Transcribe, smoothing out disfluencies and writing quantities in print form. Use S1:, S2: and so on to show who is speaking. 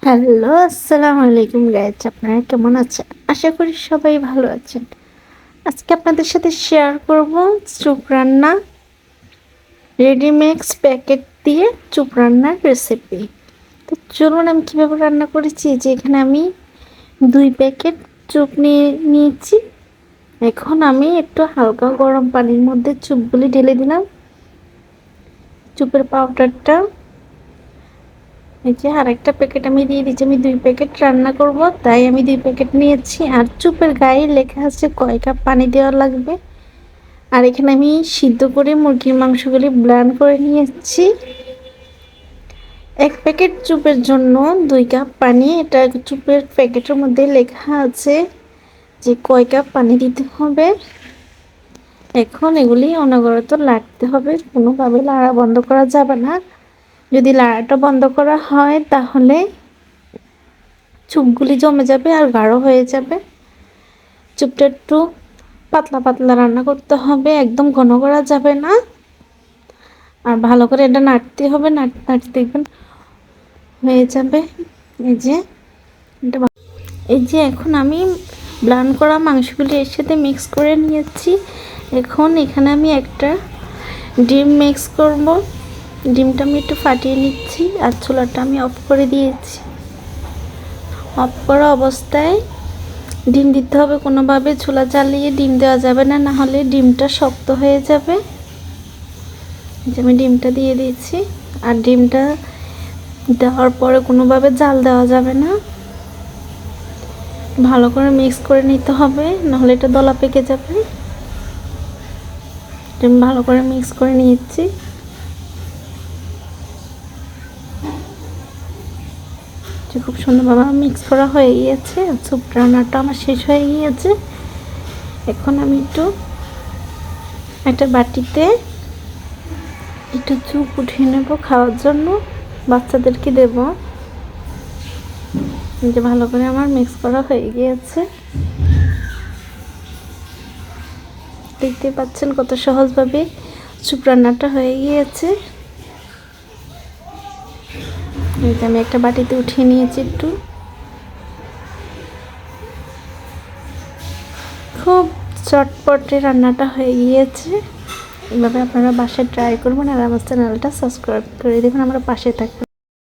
S1: Hello, আসসালামু আলাইকুম guys. আপনারা কেমন আছেন? আশা করি সবাই ভালো আছেন। আজকে আপনাদের সাথে শেয়ার করব চুপ রান্না, রেডিমিক্স প্যাকেট দিয়ে চুপ রান্নার রেসিপি। তো চলুন আমি কীভাবে রান্না করেছি। যে এখানে আমি 2 প্যাকেট চুপ নিয়েছি। এখন আমি একটু হালকা গরম পানির মধ্যে চুপগুলি ঢেলে দিলাম। চুপের পাউডারটা এই যে আরেকটা প্যাকেট আমি দিয়ে দিচ্ছি। আমি 2 প্যাকেট রান্না করব, তাই আমি 2 প্যাকেট নিয়েছি। আর চুপের গায়ে লেখা আছে কয় কাপ পানি দেওয়া লাগবে। আর এখানে আমি সিদ্ধ করে মুরগির মাংসগুলি ব্লেন্ড করে নিয়েছি। 1 প্যাকেট চুপের জন্য 2 কাপ পানি। এটা চুপের প্যাকেটের মধ্যে লেখা আছে যে কয় কাপ পানি দিতে হবে। এখন এগুলি অনবরত নাড়তে হবে, কোনোভাবে নাড়া বন্ধ করা যাবে না। যদি নাড়াটা বন্ধ করা হয় তাহলে চুপগুলি জমে যাবে আর গাঢ় হয়ে যাবে। চুপটা একটু পাতলা পাতলা রান্না করতে হবে, একদম ঘন করা যাবে না। আর ভালো করে এটা নাড়তে হবে, নাড়তে নাড়তে দেখবেন হয়ে যাবে। এই যে এখন আমি ব্লেন্ড করা মাংসগুলি এর সাথে মিক্স করে নিয়েছি। এখন এখানে আমি একটা ডিম মিক্স করব। ডিমটা আমি একটু ফাটিয়ে নিচ্ছি আর চুলাটা আমি অফ করে দিয়েছি। অফ করা অবস্থায় ডিম দিতে হবে, কোনোভাবে চুলা জ্বালিয়ে ডিম দেওয়া যাবে না, না হলে ডিমটা শক্ত হয়ে যাবে। যে আমি ডিমটা দিয়ে দিয়েছি। আর ডিমটা দেওয়ার পরে কোনোভাবে জাল দেওয়া যাবে না, ভালো করে মিক্স করে নিতে হবে, নাহলে এটা দলা পেকে যাবে। ডিম ভালো করে মিক্স করে নিয়েছি। খুব সুন্দরভাবে মিক্স করা হয়ে গিয়েছে। স্যুপ রান্নাটা আমার শেষ হয়ে গিয়েছে। এখন আমি একটা বাটিতে একটু চুপ উঠিয়ে নেব খাওয়ার জন্য, বাচ্চাদেরকে দেব। যে ভালো করে আমার মিক্স করা হয়ে গিয়েছে। দেখতে পাচ্ছেন কত সহজভাবে চুপ রান্নাটা হয়ে গিয়েছে। আমি একটা বাটিতে উঠিয়ে নিয়েছি। একটু খুব চটপটে রান্নাটা হয়ে গিয়েছে। এভাবে আপনারা বাসায় ট্রাই করবেন আর আমার চ্যানেলটা সাবস্ক্রাইব করে দেবেন, আমরা পাশে থাকবেন।